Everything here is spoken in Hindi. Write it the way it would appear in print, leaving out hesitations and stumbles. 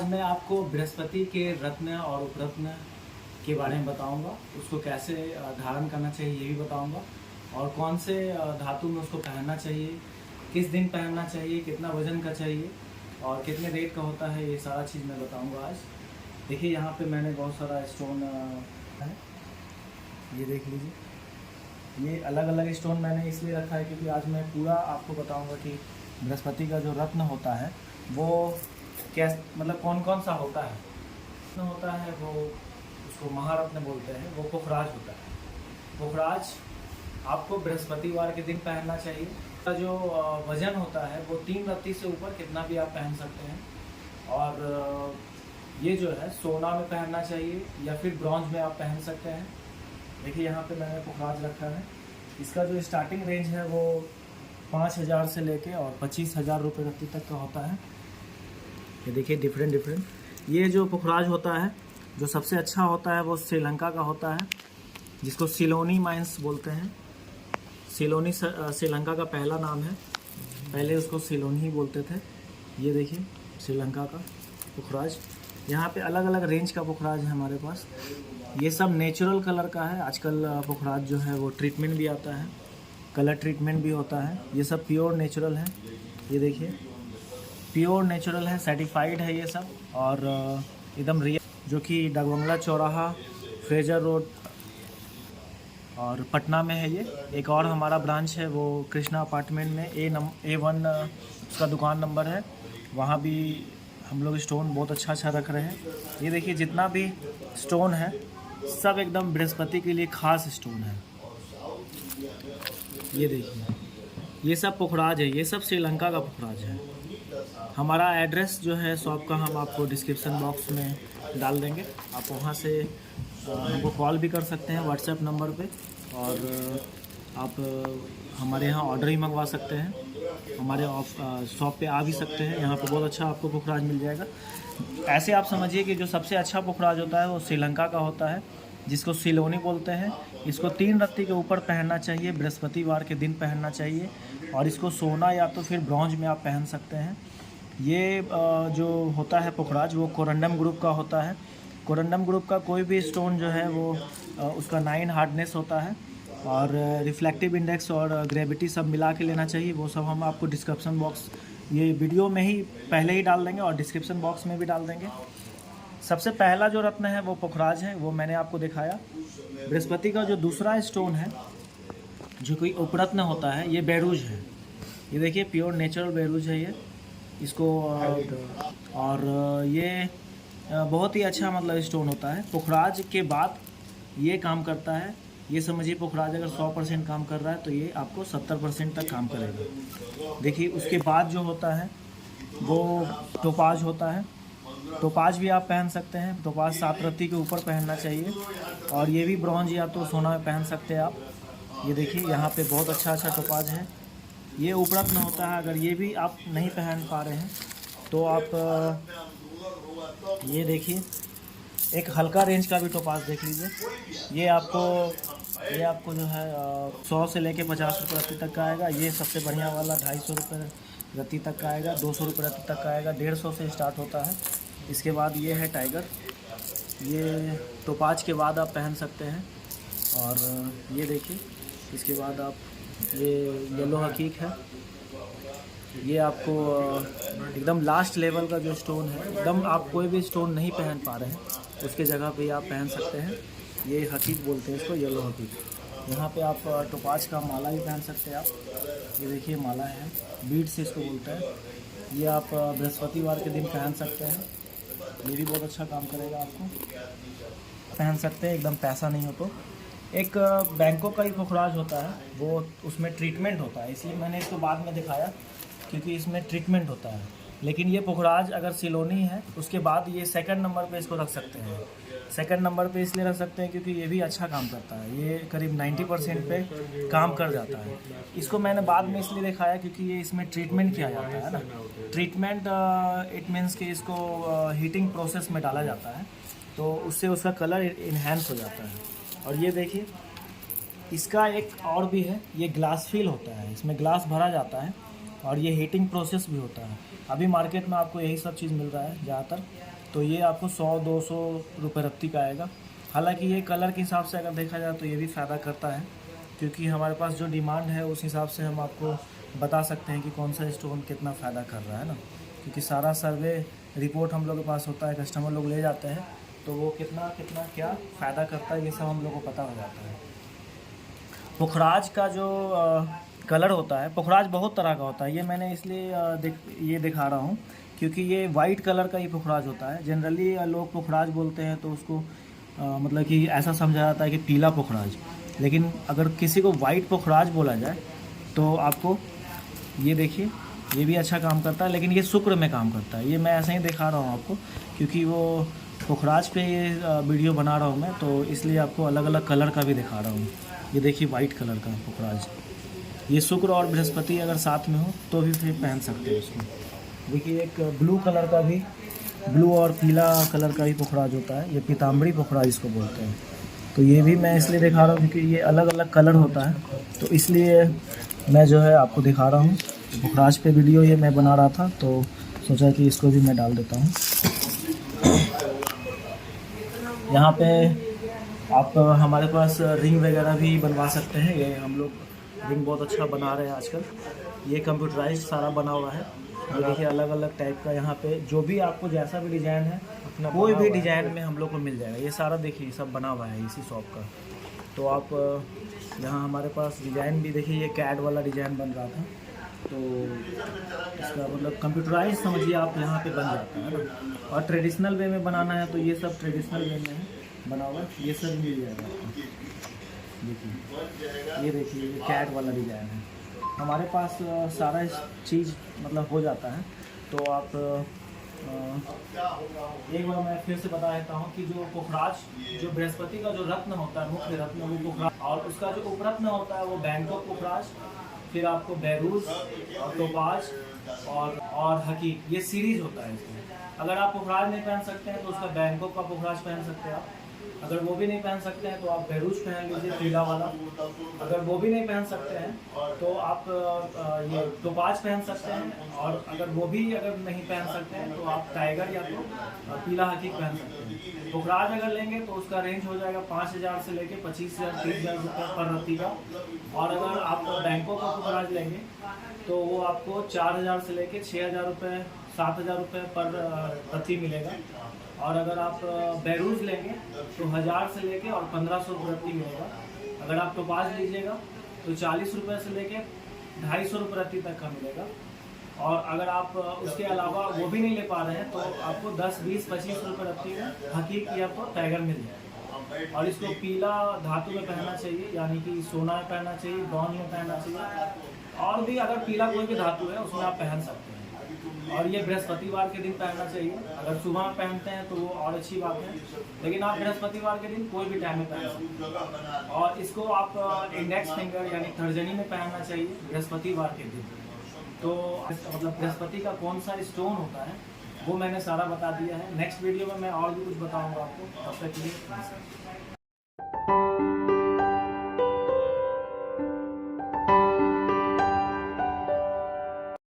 मैं आपको बृहस्पति के रत्न और उपरत्न के बारे में बताऊंगा। उसको कैसे धारण करना चाहिए ये भी बताऊंगा, और कौन से धातु में उसको पहनना चाहिए, किस दिन पहनना चाहिए, कितना वजन का चाहिए और कितने रेट का होता है, ये सारा चीज़ मैं बताऊंगा आज। देखिए यहाँ पे मैंने बहुत सारा स्टोन है, ये देख लीजिए। ये अलग अलग स्टोन मैंने इसलिए रखा है क्योंकि आज मैं पूरा आपको बताऊंगा कि बृहस्पति का जो रत्न होता है वो कैस मतलब कौन कौन सा होता है। रत्न होता है वो उसको महारत्न बोलते हैं, वो पुखराज होता है। पुखराज आपको बृहस्पतिवार के दिन पहनना चाहिए। का जो वजन होता है वो 3 रत्ती से ऊपर कितना भी आप पहन सकते हैं। और ये जो है सोना में पहनना चाहिए या फिर ब्रॉन्ज में आप पहन सकते हैं। देखिए यहाँ पे मैंने पुखराज रखा है। इसका जो स्टार्टिंग रेंज है वो 5,000 से लेके और 25,000 रुपये रत्ती तक का होता है। ये देखिए डिफरेंट ये जो पुखराज होता है जो सबसे अच्छा होता है वो श्रीलंका का होता है, जिसको सिलोनी माइंस बोलते हैं। सिलोनी श्रीलंका का पहला नाम है, पहले उसको सिलोनी ही बोलते थे। ये देखिए श्रीलंका का पुखराज। यहाँ पे अलग अलग रेंज का पुखराज है हमारे पास। ये सब नेचुरल कलर का है। आजकल पुखराज जो है वो ट्रीटमेंट भी आता है, कलर ट्रीटमेंट भी होता है। ये सब प्योर नेचुरल है। ये देखिए प्योर नेचुरल है, सर्टिफाइड है ये सब, और एकदम रियल, जो कि डाकबंगला चौराहा, फ्रेजर रोड और पटना में है ये। एक और हमारा ब्रांच है वो कृष्णा अपार्टमेंट में A1 उसका दुकान नंबर है। वहाँ भी हम लोग स्टोन बहुत अच्छा रख रहे हैं। ये देखिए जितना भी स्टोन है सब एकदम बृहस्पति के लिए खास स्टोन है। ये देखिए ये सब पुखराज है, ये सब श्रीलंका का पुखराज है। हमारा एड्रेस जो है शॉप का हम आपको डिस्क्रिप्शन बॉक्स में डाल देंगे। आप वहाँ से हमको कॉल भी कर सकते हैं व्हाट्सएप नंबर पे, और आप हमारे यहाँ ऑर्डर ही मंगवा सकते हैं। हमारे शॉप पे आ भी सकते हैं। यहाँ पे बहुत अच्छा आपको पुखराज मिल जाएगा। ऐसे आप समझिए कि जो सबसे अच्छा पुखराज होता है वो श्रीलंका का होता है, जिसको सिलोनी बोलते हैं। इसको 3 रत्ती के ऊपर पहनना चाहिए, बृहस्पतिवार के दिन पहनना चाहिए, और इसको सोना या तो फिर ब्रॉन्ज में आप पहन सकते हैं। ये जो होता है पुखराज वो कोरंडम ग्रुप का होता है। कोरंडम ग्रुप का कोई भी स्टोन जो है वो उसका 9 हार्डनेस होता है, और रिफ्लेक्टिव इंडेक्स और ग्रेविटी सब मिला के लेना चाहिए। वो सब हम आपको डिस्क्रिप्शन बॉक्स ये वीडियो में ही पहले ही डाल देंगे और डिस्क्रिप्शन बॉक्स में भी डाल देंगे। सबसे पहला जो रत्न है वो पुखराज है, वो मैंने आपको दिखाया। बृहस्पति का जो दूसरा स्टोन है जो कोई उपरत्न होता है ये बेरूज है। ये देखिए प्योर नेचुरल बेरूज है ये। इसको और ये बहुत ही अच्छा मतलब स्टोन होता है। पुखराज के बाद ये काम करता है। ये समझिए पुखराज अगर 100% काम कर रहा है तो ये आपको 70% तक काम करेगा। देखिए उसके बाद जो होता है वो टोपाज होता है। टोपाज भी आप पहन सकते हैं। टोपाज 7 रत्ती के ऊपर पहनना चाहिए, और ये भी ब्रॉन्ज या तो सोना में पहन सकते हैं आप। ये देखिए यहाँ पे बहुत अच्छा टोपाज है। ये उपरत्न होता है। अगर ये भी आप नहीं पहन पा रहे हैं तो आप ये देखिए एक हल्का रेंज का भी टोपाज देख लीजिए। ये आपको जो है 100 से लेके 50 रुपये रत्ती तक का आएगा। ये सबसे बढ़िया वाला 250 रुपये रत्ती तक का आएगा, 200 रुपये रत्ती तक का आएगा, 150 से स्टार्ट होता है। इसके बाद ये है टाइगर। ये टोपाज के बाद आप पहन सकते हैं। और ये देखिए इसके बाद आप ये येलो हकीक है। ये आपको एकदम लास्ट लेवल का जो स्टोन है, एकदम आप कोई भी स्टोन नहीं पहन पा रहे हैं उसके जगह पे आप पहन सकते हैं। ये हकीक बोलते हैं इसको, येलो हकीक। यहाँ पे आप टोपाज का माला भी पहन सकते हैं आप। ये देखिए माला है, बीड से इसको बोलते हैं। ये आप बृहस्पतिवार के दिन पहन सकते हैं। ये भी बहुत अच्छा काम करेगा, आपको पहन सकते हैं एकदम पैसा नहीं हो तो। एक बैंकों का ही पुखराज होता है, वो उसमें ट्रीटमेंट होता है, इसलिए मैंने इसको बाद में दिखाया क्योंकि इसमें ट्रीटमेंट होता है। लेकिन ये पुखराज अगर सिलोनी है उसके बाद ये सेकंड नंबर पे इसको रख सकते हैं। सेकंड नंबर पे इसलिए रख सकते हैं क्योंकि ये भी अच्छा काम करता है। ये करीब 90% पे काम कर जाता है। इसको मैंने बाद में इसलिए दिखाया क्योंकि ये इसमें ट्रीटमेंट किया जाता है ना। ट्रीटमेंट इट मीन्स कि इसको हीटिंग प्रोसेस में डाला जाता है तो उससे उसका कलर इन्हेंस हो जाता है। और ये देखिए इसका एक और भी है, ये ग्लास फिल होता है, इसमें ग्लास भरा जाता है और ये हीटिंग प्रोसेस भी होता है। अभी मार्केट में आपको यही सब चीज़ मिल रहा है ज़्यादातर। तो ये आपको 100-200 रुपये रत्ती का आएगा। हालांकि ये कलर के हिसाब से अगर देखा जाए तो ये भी फ़ायदा करता है, क्योंकि हमारे पास जो डिमांड है उस हिसाब से हम आपको बता सकते हैं कि कौन सा स्टोन कितना फ़ायदा कर रहा है ना, क्योंकि सारा सर्वे रिपोर्ट हम लोग के पास होता है, कस्टमर लोग ले जाते हैं, तो वो कितना कितना क्या फ़ायदा करता है ये सब हम लोग को पता हो जाता है। पुखराज का जो कलर होता है, पुखराज बहुत तरह का होता है, ये मैंने इसलिए ये दिखा रहा हूँ क्योंकि ये वाइट कलर का ही पुखराज होता है। जनरली लोग पुखराज बोलते हैं तो उसको मतलब कि ऐसा समझा जाता है कि पीला पुखराज, लेकिन अगर किसी को वाइट पुखराज बोला जाए तो आपको ये देखिए, ये भी अच्छा काम करता है, लेकिन ये शुक्र में काम करता है। ये मैं ऐसे ही दिखा रहा हूँ आपको क्योंकि वो पुखराज पे ये वीडियो बना रहा हूँ मैं, तो इसलिए आपको अलग अलग कलर का भी दिखा रहा हूँ। ये देखिए वाइट कलर का पुखराज, ये शुक्र और बृहस्पति अगर साथ में हो तो भी फिर पहन सकते हैं उसको। देखिए एक ब्लू कलर का भी, ब्लू और पीला कलर का भी पुखराज होता है, ये पीताम्बरी पुखराज इसको बोलते हैं। तो ये भी मैं इसलिए दिखा रहा हूँ क्योंकि ये अलग अलग कलर होता है, तो इसलिए मैं जो है आपको दिखा रहा हूँ। पुखराज पे वीडियो ये मैं बना रहा था तो सोचा कि इसको भी मैं डाल देता हूँ। यहाँ पे आप हमारे पास रिंग वगैरह भी बनवा सकते हैं। ये हम लोग रिंग बहुत अच्छा बना रहे हैं आजकल। ये कंप्यूटराइज सारा बना हुआ है। ये देखिए अलग अलग टाइप का, यहाँ पे जो भी आपको जैसा भी डिज़ाइन है, अपना कोई भी डिज़ाइन में हम लोग को मिल जाएगा। ये सारा देखिए सब बना हुआ है इसी शॉप का। तो आप यहाँ हमारे पास डिज़ाइन भी देखिए, ये कैड वाला डिज़ाइन बन रहा था, तो इसका मतलब कंप्यूटराइज समझिए आप, यहाँ पे बन जाता है ना। और ट्रेडिशनल वे में बनाना है तो ये सब ट्रेडिशनल वे में है बना हुआ, ये सब मिल जाएगा आपको। देखिए ये देखिए, ये कैड वाला डिज़ाइन है। हमारे पास सारा चीज़ मतलब हो जाता है। तो आप एक बार मैं फिर से बता देता हूँ कि जो पुखराज, जो बृहस्पति का जो रत्न होता है, मुख्य रत्न वो पुखराज, और उसका जो उपरत्न होता है वो बैंकॉक पुखराज, फिर आपको बैरूज और टोपाज और हकीक, ये सीरीज होता है इसमें। अगर आप पुखराज नहीं पहन सकते हैं तो उसका बैंकॉक का पुखराज पहन सकते हैं आप। अगर वो भी नहीं पहन सकते हैं तो आप बैरूज पहन लीजिए पीला वाला। अगर वो भी नहीं पहन सकते हैं तो आप ये टोपाज पहन सकते हैं। और अगर वो भी अगर नहीं पहन सकते हैं तो आप टाइगर या तो पीला हकीक पहन सकते हैं। पुखराज अगर लेंगे तो उसका रेंज हो जाएगा 5,000 से लेके 25,000 30,000 रुपये पर रत्ती का। और अगर आप बैंकॉक का पुखराज लेंगे तो वो आपको 4,000 से लेके 6,000 रुपये 7,000 रुपये पर रत्ती मिलेगा। और अगर आप बैरूज लेंगे तो 1,000 से लेके और 1,500 रुपये रत्ती मिलेगा। अगर आप टोपाज लीजिएगा तो 40 रुपये से लेके 250 रुपये रत्ती तक का मिलेगा। और अगर आप उसके अलावा वो भी नहीं ले पा रहे हैं तो आपको 10, 20, 25 रुपये रत्ती में हकीक या तो टाइगर मिल जाएगा। और इसको पीला धातु में पहनना चाहिए, यानी कि सोना में पहनना चाहिए, ब्रॉन्ज में पहनना चाहिए। और भी अगर पीला कोई भी धातु है उसमें आप पहन सकते हैं। और ये बृहस्पतिवार के दिन पहनना चाहिए। अगर सुबह में पहनते हैं तो वो और अच्छी बात है, लेकिन आप बृहस्पतिवार के दिन कोई भी टाइम में पहन सकते हैं। और इसको आप इंडेक्स फिंगर यानी तर्जनी में पहनना चाहिए बृहस्पतिवार के दिन। तो मतलब बृहस्पति का कौन सा स्टोन होता है वो मैंने सारा बता दिया है। नेक्स्ट वीडियो में मैं और भी कुछ बताऊंगा आपको। तब तक के लिए